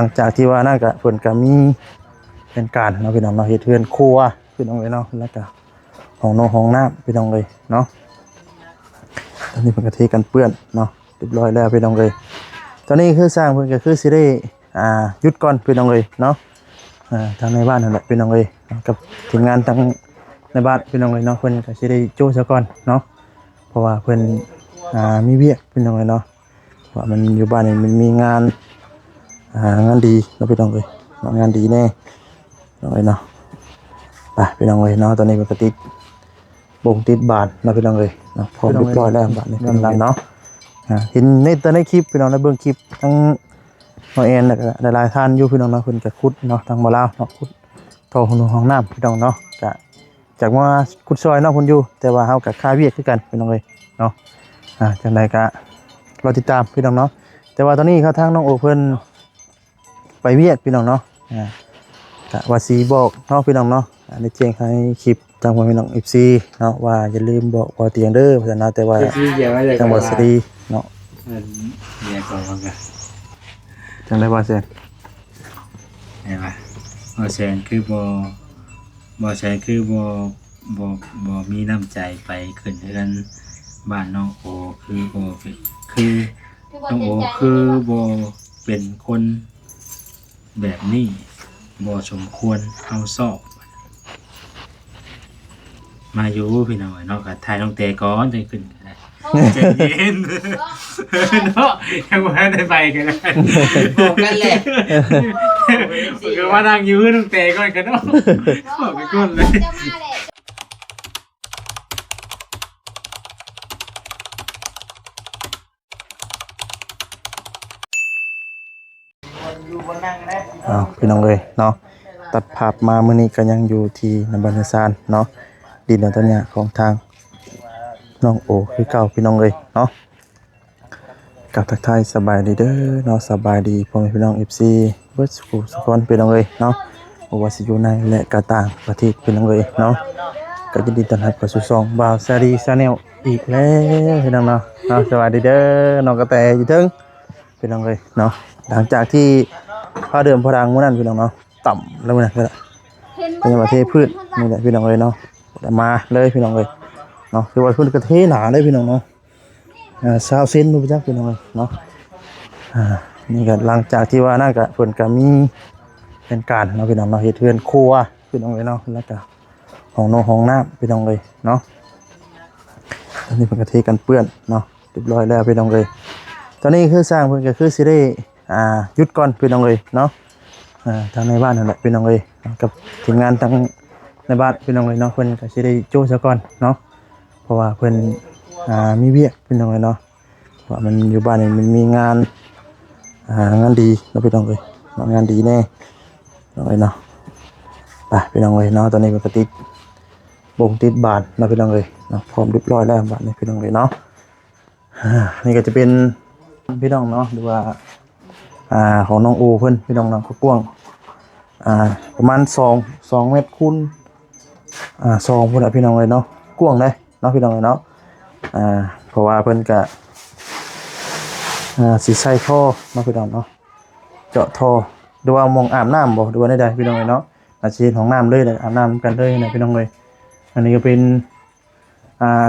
ลังจากที่ว่าน่าจะเพิ่นก็มีเป็นการเนาะพี่น้องเนาะเฮ็ดเรือนครัวพี่น้องเลยเนาะแล้วก็ห้องน้ำพี่น้องเลยเนาะตอนนี้เพิ่นก็เทกันเปื้อนเนาะเรียบร้อยแล้วพี่น้องเลยตอนนี้คือสร้างเพิ่นก็คือสิได้หยุดก่อนพี่น้องเลยเนาะทางในบ้านนั่นแหละพี่น้องเลยกับทีมงานทางในบ้านพี่น้องเลยเนาะเพิ่นก็สิได้โจ้ซะก่อนเนาะเพราะว่าเพิ่นมีเวียกพี่น้องเลยเนาะว่ามันอยู่บ้านนี่มันมีงานงานดีเราไปลองเลยงานดีแน่ลองเลยเนาะไปไปลองเลยเนาะตอนนี้มันก็ติดบ่งติดบาทเราไปลองเลยเนาะพร้อมเรียบร้อยแล้วบาทนี้กำลังเนาะเห็นในตอนในคลิปพี่น้องในเบื้องคลิปทั้งน้องแอนหลายๆท่านอยู่พี่น้องเนาะเพิ่นก็ขุดเนาะทางบ่ลาวเนาะขุดท่อห้องน้ำพี่น้องเนาะก็จากว่าขุดซอยเนาะเพิ่นอยู่แต่ว่าเฮาก็ค่าเวียกคือกันพี่น้องเลยเนาะจังไดก็รอติดตามพี่น้องเนาะแต่ว่าตอนนี้เขาทางน้องโอเพิ่นไปเวียดพี่น้องเนาะกะว่าสีบอกเนาะพี่น้องเนาะในแจ้งให้คลิปทางพี่น้อง FC เนาะว่าอย่าลืมบอกบ่เตียงเด้อเพิ่นเนาะแต่ว่าจังหวัดสรีเนาะเนี่ยก่อนว่ากันจังได๋ว่าแซ่นเห็นป่ะบ่แซนคือบ่แซนคือบ่มีน้ำใจไปขึ้นเรือนบ้านน้องโอคือบ่คือน้องโอคือบ่เป็นคนแบบนี้บ่สมควรเฮาสอบมาอยู่พี่น้อยเนาะก็ถ่ายน้องแต่ก่อนจังขึ้นก็ได้ใจเย็นเนาะยังบ่ได้ไปกันเลยบอกกันแหละก็ว่านั่งอยู่น้องแต่ก่อนกันเนาะบอกไปก่อนเลยพี่น้องเลยเนาะตัดภาพมามื้อนี้ก็ยังอยู่ที่นำบันซานเนาะดินตอนเนี้ยของทางน้องโอคือเก่าพี่น้องเลยเนาะกับทักทายสบายดีเด้อเนาะสบายดีพ่อแม่พี่น้อง FC เบิดสุขสุขพี่น้องเลยเนาะบ่ว่าสิอยู่ในและก็ต่างประเทศพี่น้องเลยเนาะก็ยินดีต้อนรับเข้าสู่ช่องบ่าวซารีชาแนลอีกแล้วพี่น้องเนาะสวัสดีเด้อน้องกระแตอยู่เทิงพี่น้องเลยเนาะหลังจากที่พาเดิมพลังมื้อนั้นพี่น้องเนาะต่ำแล้วมื้อนั้นก็เป็นประเทศพืชนี่แหละพี่น้องเลยเนาะมาเลยพี่น้องเลยเนาะคือว่าพื้นกระเทหนาเลยพี่น้องเนาะ20 เซนพี่จักพี่น้องเลยเนาะนี่ก็หลังจากที่ว่าน่าจะเพิ่นก็มีเป็นการเนาะพี่น้องเนาะเฮ็ดเรือนครัวพี่น้องเลยเนาะแล้วก็ห้องน้ำพี่น้องเลยเนาะตอนนี้เพิ่นก็เทกันเปื้อนเนาะเรียบร้อยแล้วพี่น้องเลยตอนนี้คือสร้างเพิ่นก็คือสิได้หยุดก่อนพี่น้องเลยเนาะทางในบ้านนั่นแหละพี่น้องเลยกับทีมงานทางในบ้านพี่น้องเลยเนาะเพิ่นก็สิได้โจ้ซะก่อนเนาะเพราะว่าเพิ่นมีเวียกพี่น้องเลยเนาะว่ามันอยู่บ้านนี่มันมีงานงานดีเนาะพี่น้องเลยงานดีแน่น้องเลยเนาะไปพี่น้องเลยเนาะตอนนี้มันก็ติดบ่งติดบาทเนาะพี่น้องเลยเนาะพร้อมเรียบร้อยแล้วบาทนี้พี่น้องเลยเนาะนี่ก็จะเป็นพี่น้องเนาะหรือว่าของน้องโอเพิ่นพี่น้องเนาะก็กว้างประมาณ2 เมตรคูณ2พุ่นน่ะพี่น้องเลยเนาะกว้างเลยเนาะพี่น้องเลยเนาะเพราะว่าเพิ่นก็สิใส่ท่อเนาะพี่น้องเนาะเจาะท่อหรือว่ามองอาบน้ำบ่หรือว่าใดๆพี่น้องเลยเนาะอาจสิเฮ็ดห้องน้ำเลยอาบน้ำกันเลยนะพี่น้องเลยอันนี้ก็เป็น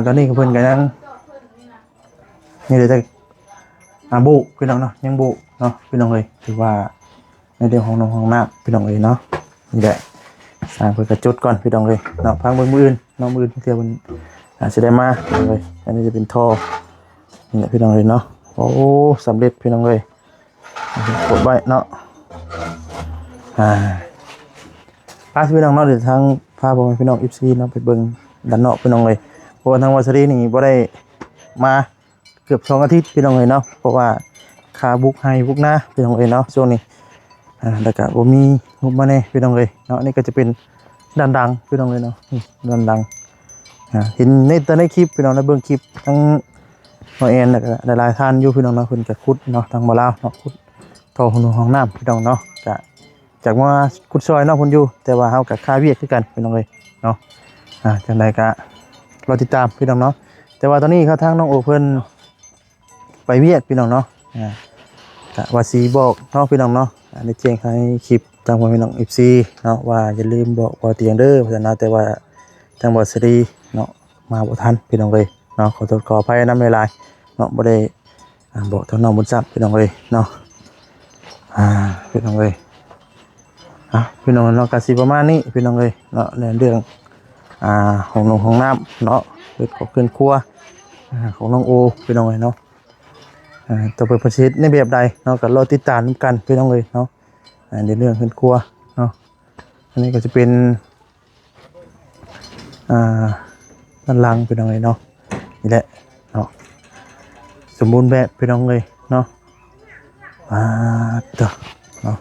ตอนนี้ก็เพิ่นก็ยังนี่เลยแต่บุพี่น้องเนาะยังบุเนาะพี่น้องเลยถือว่าในเรื่องของห้องน้ำพี่น้องเลยเนาะนี่แหละสร้างเพื่อกระจุดก่อนพี่น้องเลยเนาะพังมืออื่นน้องมืออื่นเที่ยวมันจะได้มาเลยอันนี้จะเป็นท่อนี่แหละพี่น้องเลยเนาะโอ้สำเร็จพี่น้องเลยกดไว้เนาะพาพี่น้องเนาะเดี๋ยวทางพาพ่อแม่พี่น้องFCเนาะไปเบิ่งด้านนอกพี่น้องเลยเพราะว่าทางวัดสรีนี่บ่ได้มาเกือบ2 อาทิตย์พี่น้องเลยเนาะเพราะว่าค่าบุกให้บุกหน้าพี่น้องเลยเนาะช่วงนี้แล้วก็บ่มีงบมาแน่พี่น้องเลยเนาะนี่ก็จะเป็นด้านดังพี่น้องเลยเนาะด้านดังเห็นในคลิปพี่น้องในเบื้องคลิปทั้งน้องแอนหลายๆท่านอยู่พี่น้องเนาะเพิ่นก็ขุดเนาะทางบ่ลาวเนาะขุดท่อห้องน้ำพี่น้องเนาะก็จากว่าขุดซอยเนาะเพิ่นอยู่แต่ว่าเฮาก็ค่าเวียกคือกันพี่น้องเลยเนาะจังไดก็รอติดตามพี่น้องเนาะแต่ว่าตอนนี้เขาทางน้องโอเพิ่นไปเวียดพี่น้องเนาะกะว่าสีบอกเนาะพี่น้องเนาะ ได้แจ้งให้คลิปทางพ่อแม่น้อง FC เนาะว่าอย่าลืมบอกบ่เตียงเด้อเพราะฉะนั้นแต่ว่าทางบ่สรีเนาะมาบ่ทันพี่น้องเอ้ยเนาะขอโทษขออภัยนำหลายๆเนาะบ่ได้บอกทางน้องบุญทรัพย์พี่น้องเอ้ยเนาะพี่น้องเอ้ยพี่น้องเนาะก็สิประมาณนี้พี่น้องเอ้ยเนาะในเรื่องห้องน้ำเนาะเฮ็ดของเครื่องครัวของน้องโอพี่น้องเอ้ยเนาะต่อไปประสิทธิ์ในแบบใดเนาะก็รอติดตามกันพี่น้องเอ้ยเนาะในเรื่องเครื่องครัวเนาะอันนี้ก็จะเป็นด้านหลังพี่น้องเอ้ยเนาะนี่แหละเนาะสมบูรณ์แบบพี่น้องเอ้ยเนาะต่อเนาะ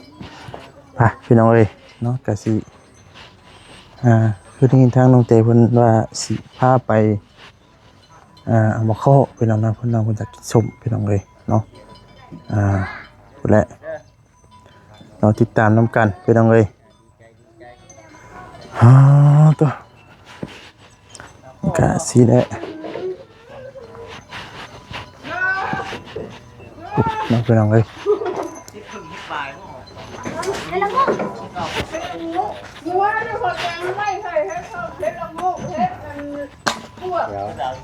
ไปพี่น้องเอ้ยเนาะก็สิคือได้ยินทางน้องเตเพิ่นว่าสิพาไปเอามาเข้าพี่น้องนะเพิ่นจะกินส้มพี่น้องเอ้ยเนาะพุ่นแหละเราติดตามนํกันพี่น้องเอ้ยตัวก็สิแหละน้องพี่น้องเอ้ย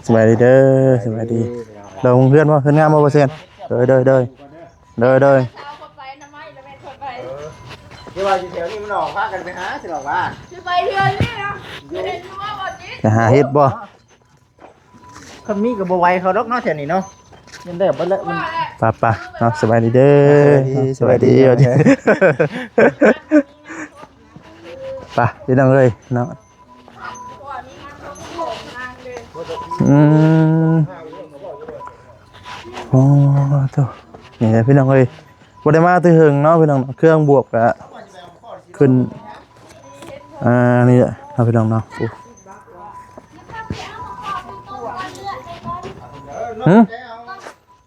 สบายดีเด้อสบายดีเราเพื่อนว่าเพื่อนงามบ่เปอร์เซ็นต์เด้อที่ว่าอยู่แถวนี้มันออกพากันไปหาสิหรอกว่า จะไปเรือนนี่นะเห็นว่าบ่จิ จะหาเฮ็ดบ่ คนมีกับบ่ไหวเขาดอกเนาะแถวนี้เนาะมันได้บ่ละมัน ป่ะเนาะสบายดีเด้อสบายดีป่ะพี่น้องเอ้ยเนาะโอ้ตัวนี่แหละพี่น้องเอ้ยบ่ได้มาตื้อหึงเนาะพี่น้องเครื่องบวกก็ขึ้นนี่แหละเอาพี่น้องเนาะ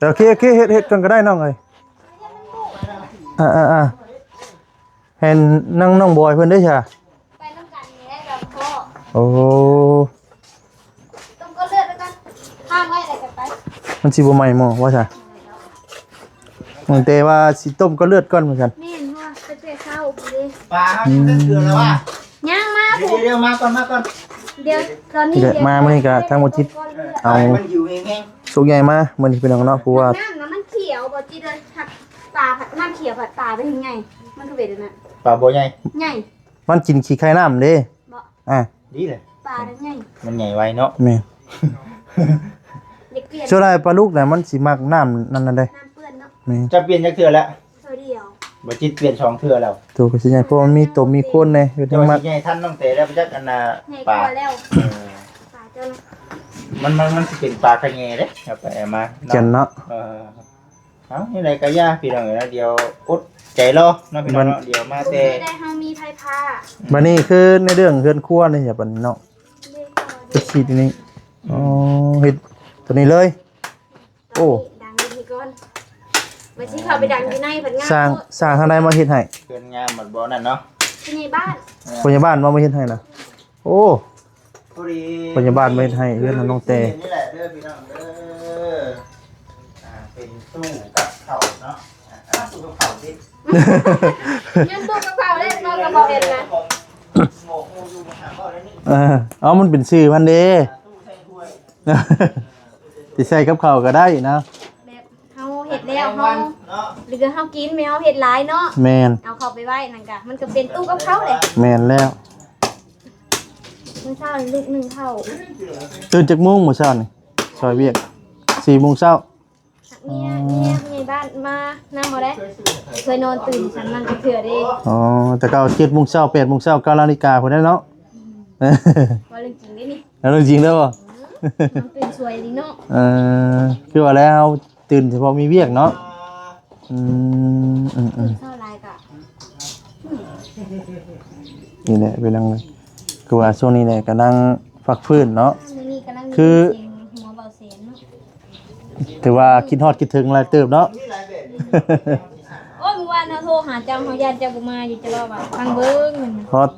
โอเคเฮ็ดกันก็ได้น้องเอ้ยเห็นน้องบอยเพิ่นได้ใช่ไปน้ำกันแหน่กับพ่อ โอ้ ต้องก็เลือดแล้วกันข้างไว้อะไรกันไป มันสิบ่ใหม่หม้อว่าใช่มันแต่ว่าสิต้มก็เลือดก่อนเหมือนกัน แม่นว่าไปเตะข้าวไปดิ ปลาเฮานี่เกลือแล้วว่า ย่างมา เดี๋ยวมาก่อน เดี๋ยวตอนนี้ ที่เกิดมามื้อนี้ก็ทั้งหมดทิศเอา มันอยู่แห้ง สุกใหญ่มามื้อนี้พี่น้องเนาะเพราะว่า น้ำนะมันเขียวบ่จิเลยผัดปลาผัดน้ำเขียวผัดปลาเป็นยังไงมันคือเบ็ดน่ะ ปลาบ่ใหญ่ ใหญ่ มันกินขี้ไข่น้ำเด้ บ่ ดีเลย ปลาได้ใหญ่ มันใหญ่ไวเนาะ แม่ เด็กเปลี่ยน ส่วนใหญ่ปลาลูกน่ะมันสิมักน้ำนั่นเด้ น้ำเปื้อนเนาะ แม่ จะเปลี่ยนจักเทื่อแล้ว เท่าเดียว บ่จิตเปลี่ยน2เทื่อแล้ว ตัวก็สิใหญ่เพราะมันมีตัวมีโคนแน่อยู่ แต่ ทั้ง ว่า มัก สิใหญ่ท่านต้องเตะแล้วไปจักอันน่ะ ใหญ่ ป ก ลา ว่าแล้วปลาเจ้านะ มันสิเป็นปลาขะแงเด้เอาไปเอามา แก่นเนาะ เอานี่ไรก็ย่าพี่น้องเอ้ยนะเดี๋ยวอดใจรอเนาะพี่น้องเนาะเดี๋ยวมาแต่ ไม่ได้เฮามีไผพา บัดนี้คือในเรื่องเฮือนครัวนี่อย่าบัดนี้เนาะ เด็กก่อน จะขีดนี่อ๋อเฮ็ดตัวนี้เลย โอ้ ดังดีก่อนมาชี้เขาไปดังอยู่ในผัดงาน สร้างทางใดมาเฮ็ดให้ เพื่อนงามหมดบ่นั่นเนาะ ที่ในบ้าน พยาบาลมาเฮ็ดให้นะโอ้ พอดี พยาบาลมาเฮ็ดให้เฮือนน้องเต นี่แหละเด้อพี่น้องเด้อเป็นตู้กับข้าวเนาะตู้กับข้าวสิ ยังตัวกระเพราเล่นนอนกระบอกเอ็นนะ หมกหมูอยู่บนหางบ่ได้นี่ เอามันเป็นชื่อมันเด้ ตู้ใส่ถ้วย สิใส่กับข้าวก็ได้นะ แบบเฮาเห็ดแล้วเฮา เนาะ หรือเฮากินไม่เอาเห็ดหลายเนาะ แมน เอาเข้าไปไว้นั่นกะมันก็เป็นตู้กับเขาเลย แมนแล้ว มื้อเช้านี่ลูกหนึ่งเท่า ตื่นจากโมงมื้อเช้านี่ซอยเวียก4 โมงเช้า เนี่ยในบ้านมานั่งบ่ได้เคยนอนตื่นฉันนั่งเถื่อเด้ อ๋อแต่เก่า7 โมงเช้า8 โมงเช้า9 นาฬิกาพุ่นได้เนาะ ว่าเรื่องจริงได้นี่ แล้วจริงๆแล้วบ่ นอนตื่นสวยดีเนาะ คือว่าแล้วตื่นเฉพาะมีเวียกเนาะตื่นเช้าหลายกะ นี่แหละเป็นจังไงคือว่าช่วงนี้เนี่ยกำลังฟักฟื้นเนาะ มื้อนี้กำลังมี คือ เสียงหัวเบาเสียงเนาะ ถือว่าคิดฮอดคิดถึงหลายเติบเนาะ โอ้ยเมื่อวานเราโทรหาเจ้าเขาญาติเจ้าบ่มาอยู่จะรอว่าฟังเบิ่งมัน ฮอด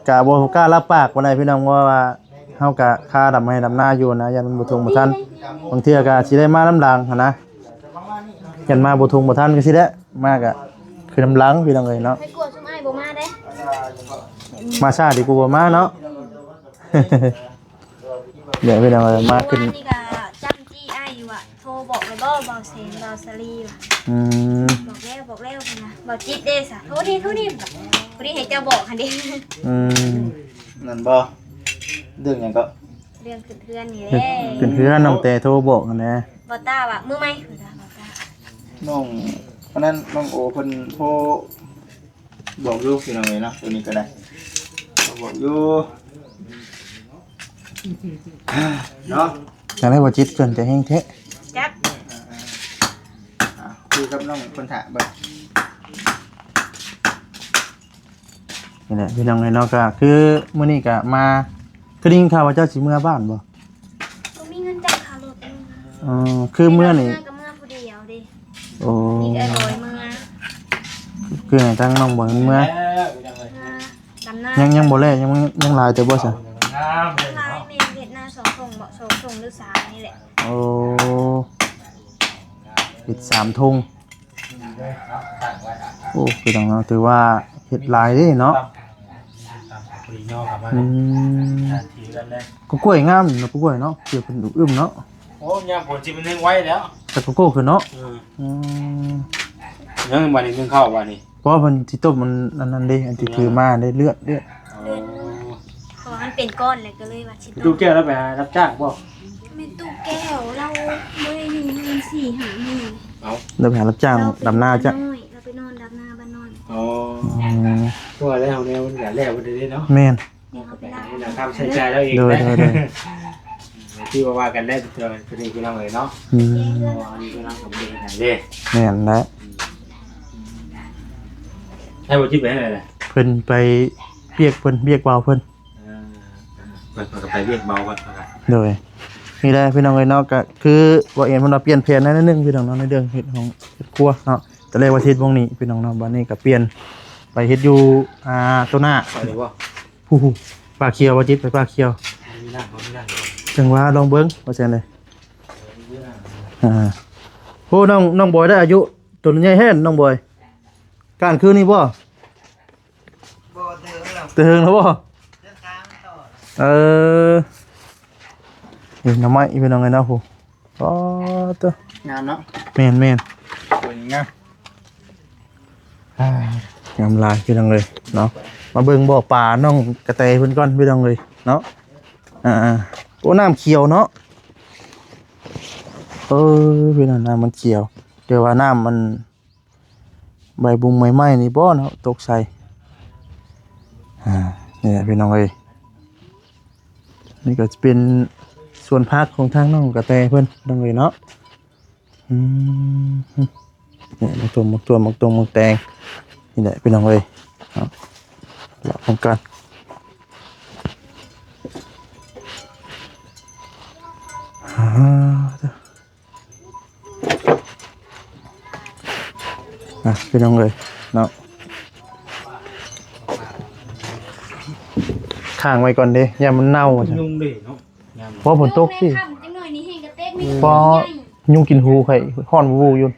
กะบ่กล้ารับปากบ่ได้พี่น้องว่าเฮากะค่าดำให้ดำหน้าอยู่นะยันมันบ่ทงบ่ทันบางเทื่อก็สิได้มาน้ำดังหั่นนะยันมาบ่ทงบ่ทันก็สิได้มากะค คือน้ำล้างพี่น้องเอ้ยเนาะ ให้กลัวซุ่มอ้ายบ่มาเด้ มาซาดีกูบ่มาเนาะ เดี๋ยวพี่น้องเอ้ยมาขึ้น นี่ก็จำจี้อ้ายอยู่อ่ะโทรบอกเลยบ่เบาเสียงเบาสลีว่ะ อืม บอกแล้วพุ่นนะบ่จิตเด้ซะโทรนี่บ่ได้ให้เจ้าบอกหั่นเด้ อืม นั่นบ่เรื่องหยังก็ เรื่องขึ้นเทือนนี่แห ขึ้น ละ เพื่อนน้องแต่โทรบอกกันนะ บ่ตาว่ะมือใหม่บ่ตา น้องเพราะนั้นน้องโอเพิ่นโทรบอกอยู่พี่น้องเอ้ยเนาะตัวนี้ก็ได้บอกอยู่เนาะ อยากได้บ่จิตเกินแต่แห้งแท้ จับ คุยกับน้องคนถะเบิ่ง นี่แหละพี่น้องเอ้ยเนาะก็คือมื้อนี้ก็มาคือได้ยินข่าวว่าเจ้าสิเมื่อบ้านบ่ บ่มีเงินจ่ายค่ารถ อ๋อคือเมื่อนี่ ก็เมื่อผู้เดียวเด้ โอ้ นี่ก็ร้อยเมื่อ คือให้ทั้งน้องบ่เมื่อ ดำหน้า ยังบ่แลยังหลายแต่บ่ซะ ลายเมนเวียดนาม2ส่งบ่ส่งหรือ3นี่แหละ โอ้ปิด3ทุ่งโอ้พี่น้องเนาะถือว่าเฮ็ดหลายเด้เนาะ ปรีย่อกับมา อืม ทีกันเลย ก็กล้วยงามเนาะกล้วยเนาะเกี่ยวเพิ่นดุอึมเนาะ โอ้ยผลจิมันเลี้ยงไว้แล้ว แต่ก็โก้คือเนาะอืม ยังวันนี้เพิ่งเข้าวันนี้ เพราะว่าเพิ่นสิต้มมันอันนั้นเด้อันที่คือมาได้เลือด เพราะว่ามันเป็นก้อนเลยก็เลยว่าสิ ตู้แก้วแล้วไปรับจ้างบ่ แม่ตู้แก้วเราบ่ได้อยู่เงิน4 5หมื่น เอา เดี๋ยวไปหารับจ้างดำนาจ้ะ เราไปนอนดำนาบ้านนอน อ๋อ อืม ตัวแล้วเนี่ยมันอย่าแล้วมันได้เนาะ แม่น นี่เขาไปลา นี่นะทำใช้ใจแล้วเอง โดย ที่ว่ากันได้ตัวนี้คือเราเลยเนาะ อืม อันนี้คือเราผมเองกันเด้ แม่นและ ให้บ่จิไปให้เลย เพิ่นไปเรียกเพิ่นเรียกเบาเพิ่น เปิดก็ไปเรียกเบากัน โดยนี่แหละพี่น้องเอ้ยเนาะก็คือว่าเอ็นเพิ่นว่าเปลี่ยนแผนในนึงพี่น้องเนาะในเรื่องเฮ็ดของเฮ็ดครัวเนาะแต่แรกว่าเฮ็ดวงนี้พี่น้องเนาะบัดนี้ก็เปลี่ยนไปเฮ็ดอยู่ตัวหน้า ไปเลยว่า ผู้ปลาเขียวว่าจิตไปปลาเขียว มีนั่งเขาไม่นั่ง จังว่าลองเบิ่งว่าซั่นเลยโอ้น้องบอยได้อายุตัวใหญ่แฮ่นน้องบอยการคืนนี้บ่ บ่เถิงแล้ว เติงแล้วบ่ เดินทางต่อ นี่หน้ำไม้พี่น้องเอ้ยเนาะผู้อ๋อตัว งามเนาะ แม่น สวยงาม งามลายพี่น้องเลยเนาะมาเบิ่งบ่อป่าน้องกระแตเพิ่นก่อนพี่น้องเลยเนาะโอ้น้ำเขียวเนาะพี่น้องน้ำมันเขียวเดี๋ยวว่าน้ำมันใบบุ้งใบไม้นี่บ่เนาะตกใส่นี่แหละพี่น้องเลยนี่ก็จะเป็นส่วนพักของทางน้องกระแตเพิ่นพี่น้องเลยเนาะนี่มักแตงนี่แหละพี่น้องเลยเนาะหลับพร้อมกันพี่น้องเลยเนาะข้างไว้ก่อนเด้อย่ามันเน่าจ้ะ ยุ่งดิเนาะ เพราะฝนตกสิ จังหน่อยนี่แห้งกระเต๊กมี เพราะยุงกินหูไข่ห้อนวูอยู่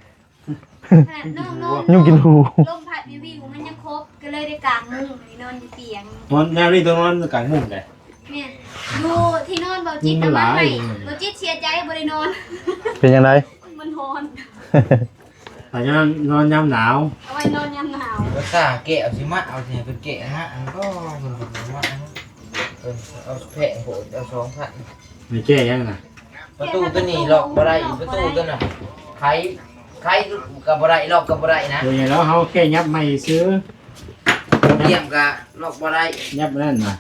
น้อง ยุงกินหู ลมพัดวิวมันยังครบก็เลยได้กางมุ้งไปนอนอยู่เตียง มันแนวนี้ตรงนั้นกลางมุมเลย แม่ดูที่นอนเบาจิตแต่ว่าให้เบาจิตเสียใจบ่ได้นอน เป็นยังไง มันร้อน อาจจะนอนยามหนาว เอาไว้นอนยามหนาว ภาษาเกะเอาสิมาเอาสิเป็นเกะฮะอันก็มันเป็นว่าเอาแผงโหดเอา2,000 ไม่แก้ยังนะ ประตูตัวนี้ล็อกบ่ได้ประตูตัวน่ะไขก็บ่ได้ล็อกก็บ่ได้นะ โดยแล้วเขาแค่ยับไม่ซื้อ เยี่ยมก็ล็อกบ่ได้ ยับนั่นนะ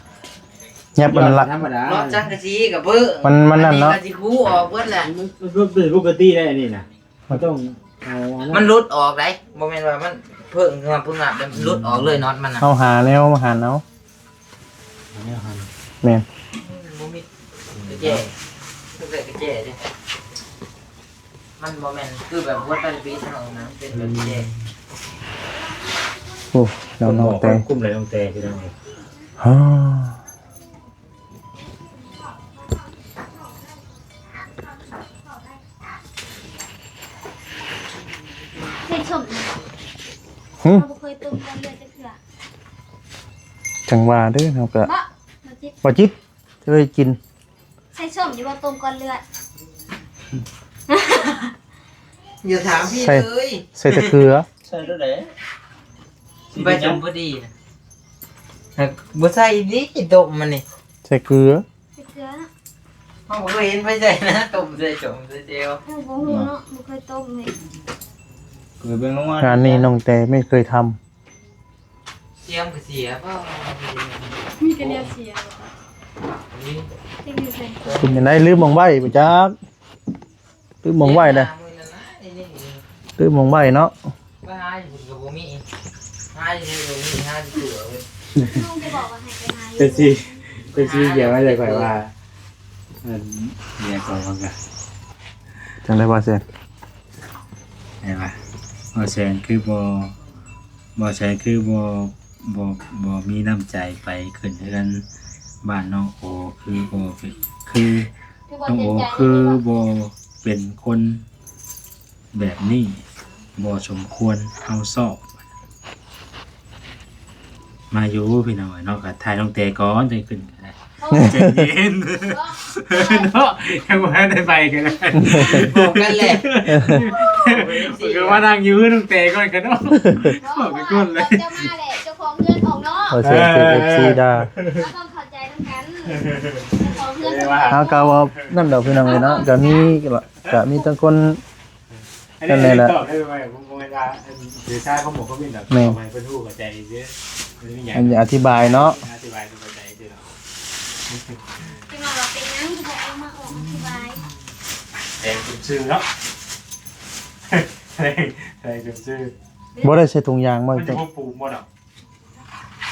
เนี่ยมันละ ธรรมดา ล็อกจังกะสีกับเบิ่ มันนั่นเนาะ ก็สิคูออกเบิดแหละ มันเป็นปกติได้นี่นะมันต้องเอา มันหลุดออกได้บ่แม่นว่ามันเพิ่งมาพุ่งอ่ะมันหลุดออกเลยน็อตมันน่ะ เอาหาแนวมาหาเนาะแม่น บ่มีกระแจคือแบบกระแจดิมันบ่แม่นคือแบบวัดตันปีซั่นนะเป็นแบบกระแจ โอ้เราน้องแตง กุ้มเลยน้องแตงที่นั่น ฮ่า เฮ็ดชม หึ เราบ่เคยต้มก้อนเลือดจักเทื่อ จังว่าเด้อเฮาก็ บ่มาจิบ บ่จิตเคยกิน ใส่ส้มอยู่บ่ต้มก้อนเลือด อย่าถามพี่ ใส่ เลย ใส่แต่เกลือ ใช่แล้วแหละ ใบชมพอดีนะบ่ใส่นี่ตกมันนี่ ใส่เกลือ ใส่เกลือเนาะ เขาบ่เคยเห็นไปใส่นะต้มใส่ชมใส่เจล เออบ่ฮู้เนาะบ่เคยต้มเลย เกิดเป็นลงมาง านนี้น้องแต่ไม่เคยทำ เสียมก็เสียเปล่า มีกระเดียวเสีย นี่ ที่อยู่ใส่เกลือ เป็นจังได๋ลืมหม่องไว้บ่จักลืมหม่องไว้เด้อลืมหม่องไว้เนาะ ว่าหาอยู่กับบ่มีหาอยู่กับบ่มีหาอยู่ตัวเว้ย ลุงจะบอกว่าให้ไปหาอยู่ เป็นสิเกี่ยวไม่ได้ข่อยว่าเนี่ยก่อนกัน จังได๋ว่าแซ่น เห็นปะบ่แซงคือบ่แซงคือบ่มีน้ำใจไปขึ้นเรือนบ้านน้องโอคือบ่เป็นคือ คือบ่ น้อง เต็ โอ มใจ คือ เลย บ่เป็นคนแบบนี้บ่สมควรเฮาสอบมาอยู่พี่น้อยเนาะก็ถ่ายน้องเตก่อนจังขึ้นก็ได้ ใจเย็นเนาะยังบ่ทันได้ไปกันนะ บอกกันแหละ ก็ว่านั่งอยู่น้องเตก่อนกันเนาะ บอกไปก่อนเลย เจ้ามาแหละเจ้าของเงินออกเนาะ ว่าแซ่นเป็น FC ดา เราต้องเข้าใจทั้งกันเจ้าของเงินออก เฮาก็ว่านั่นดอกพี่น้องเอ้ยเนาะก็มีทั้งคน อันนี้ตอบได้ไหมผมเวลาเดี๋ยวชาเขาบอกเขาเป็นแบบทำไมเป็นผู้กับใจเยอะมันไม่อยาก อันนี้อธิบายเนาะ อธิบายตัวใจเยอะ จะมาบอกเป็นยังจะเอามาออกอธิบาย แดงจุดชื่อเนาะแดงจุดชื่อ บ่ได้ใส่ถุงยางบ่ มันจะ จัง พวกปูหมดอ่ะ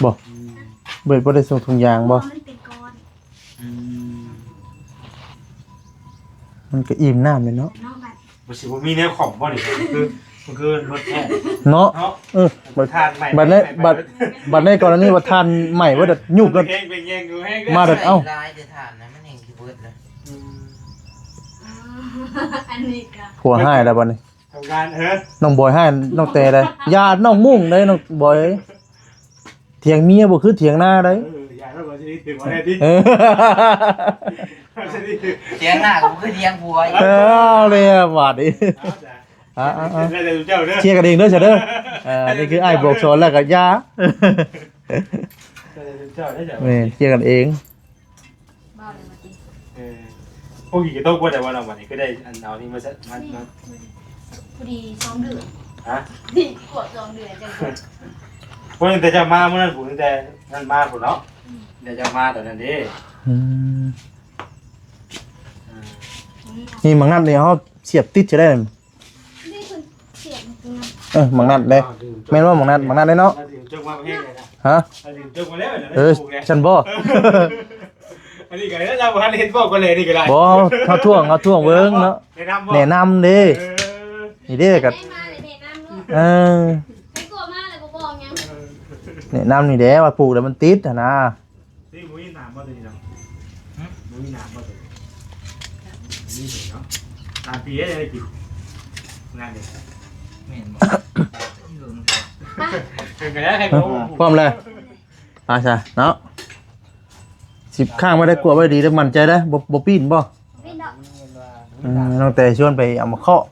บ่เบิดบ่ได้ใส่ถุงยางบ่ มันเป็นก้อน มันก็อิ่มน้ำเลยเนาะ เนาะบัด มันสิว่ามีแนวของบ่ดิมันคือรถแท้ เนาะ เนาะ บัด ทานใหม่ บัดในกรณีว่าทานใหม่ว่าดัดยุบ กั กัน น แห้งเป็นแยงดูแห้ง มาดัดเอ้า ลายจะทานนะมันเองคือเบิดเลย อันนี้ก็ ผัวให้แล้วบัดนี้ ทำงานน้องบอยให้น้องแต่ได้ญาติน้องมุ่งได้น้องบอยเอ้ยเถียงเมียบ่คือเถียงหน้าได้ อยากให้บอกที่นี่ถึงวันนี้ เออ เสียงหน้าก็คือเสียงผัวอีก เอาเลยอะบาดนี้อ่ะ ได้แต่เจ้าเด้อ เชียร์กันเองเด้อเฉยเด้อนี่คือไอ้บอกสอนแล้วก็ยา เจ้าได้จ้ะ แม่เชียร์กันเอง บ้าเลยมาติ พวกกี่กระโต๊ะว่าแต่ว่าเราวันนี้ก็ได้อันเอานี่มามา พอดี2เดือน ฮะ นี่ขวบ2เดือนจังเลย พวกแต่จะมาเมื่อนั้นผมแต่นั่นมาผมเนาะเดี๋ยวจะมาแต่นั้นดิ นี่มังนัดเนี่ยเขาเสียบติดจะได้ นี่คือเสียงจริงนะ มังนัดเลยแม่นว่ามังนัดได้เนาะ จงมาประเทศเลยนะ ฮะ จงมาแล้ว ฉันบ่ อันนี้ก็แล้วเราพันเห็นบอกกันเลยนี่ก็ได้ บ่เขาท่วงเบิ่งเนาะ แนะนำ แนะนำเด้นี่เด้ก็ ได้มาเลยแนะนำลูก เออ ให้กลัวมากเลยบ่บอกยัง แนะนำนี่เด้ว่าปลูกแล้วมันติดนะ นี่มุ้ยหนามบ่ตัวนี้เนาะมุ้ยหนามบ่ตัวนี้นี่เนาะตาปีได้กินงานเด็ก เหม็นบอก เป็นกันแล้วให้เขา พร้อมเลยอาชาเนาะ10ข้างไม่ได้กลัวไว้ดีแล้วมั่นใจได้บ่ปีนบ่ ไม่ดอก น้องแต่ชวนไปเอามาเคาะ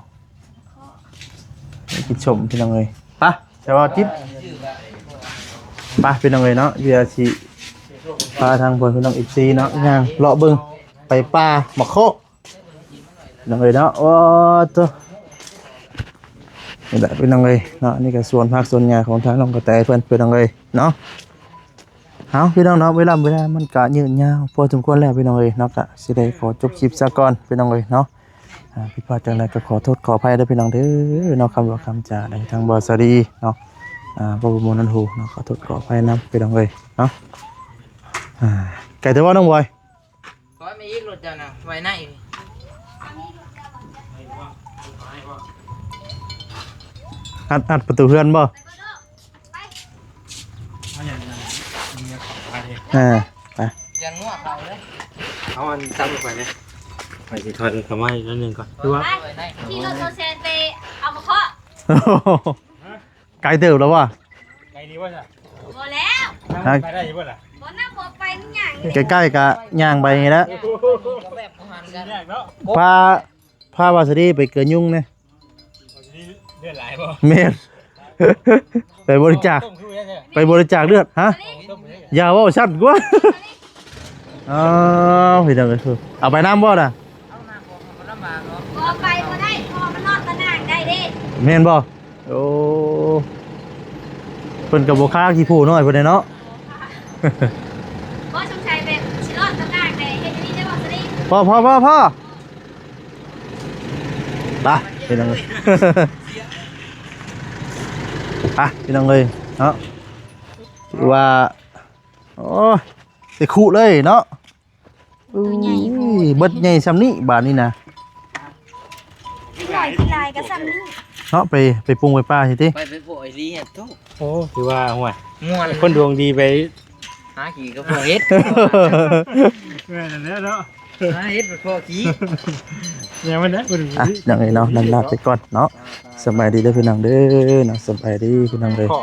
กินชมพี่น้องเลยไปแต่ว่าจิ๊บ ชื่อว่า ไปพี่น้องเลยเนาะเดี๋ยวสิพาทางพี่น้องอีกซีเนาะย่างเลาะเบิ่งไปป่ามาเคาะพี่น้องเลยเนาะโอ้ตัวนี่แหละพี่น้องเลยเนาะนี่ก็ส่วนภาคส่วนใหญ่ของทางน้องกระแตเพิ่นพี่น้องเลยเนาะเอาพี่น้องเนาะเวลามันก็ยืดยาวพอสมควรแล้วพี่น้องเลยเนาะก็สิได้ขอจบคลิปซะก่อนพี่น้องเลยเนาะผิดพลาดจังไดก็ขอโทษขออภัยด้วยพี่น้องเด้อเนาะคำว่าคำจาในทางบอสดีเนาะบ่บ่มนันหูเนาะขอโทษขออภัยนํพี่น้องเลยเนาะไก่แต่ว่าน้องบอย ขอไม่ยิกรถเจ้านะไว้ไหน อัดประตูเฮือนบ่ไป ยังงัวเขาเลย เอาอันตั้งไปเนี่ยไปสิถอดคำว่าอีกนิดนึงก่อนคือว่า ไว้ไหน ที่รถโซเซนไปเอามาเคาะ ไกลเติบแล้วว่ะ ไงดีว่าจ้ะ บ่แล้ว ไปได้ยังบ่ล่ะ บ่นั่งบ่ไปมันหยังนี่ ใกล้ๆกะย่างไปนี่แหล้ว ก็แบบประมาณกัน แยกเนาะ พาวาสดีไปเกินยุ่งเนี่ย เลือดไหลบ่ เมน ไปบริจาค ต้มคือได้เนี่ย ไปบริจาคเลือดฮะ ต้มเนี่ย อย่าว่าชั้นกว่าอ้าวพี่น้องเอ้ยคือเอาไปน้ำบ่น่ะ เอาหน้าของมันลำบากเนาะ บ่ไปบ่ได้พอมันนอนตะนางได้เด้ แม่นบ่โอ้เพิ่นกับบ่ค้าขี้ผู้น้อยเพิ่นเนาะ บ่สงสัยแบบสิรอดตะนางได้เฮ็ดอันนี้ได้บ่สิได้ พ่อไปพี่น้องเอ้ย ไปพี่น้องเอ้ยเนาะถือว่าโอ้ยสิคุเลยเนาะอุ้ยเบิดใหญ่ซำนี้บาดนี้นะ ลายก็ซ้ำนี้ เนาะไปปรุงไปป้าสิติ ไปโผล่ไอ้ลีเห็ดทุก โอ้ถือว่าห่วย ม่วน คนดวงดีไป หาขี่ก็พอเฮ็ด แม่นั่นแหละเนาะ หาเฮ็ดพอขี่ ยังไม่ได้คน อ่ะอย่างนี้เนาะนำลาไปก่อนเนาะสบายดีเด้อพี่น้องเด้อเนาะสบายดีพี่น้องเด้อ ขอ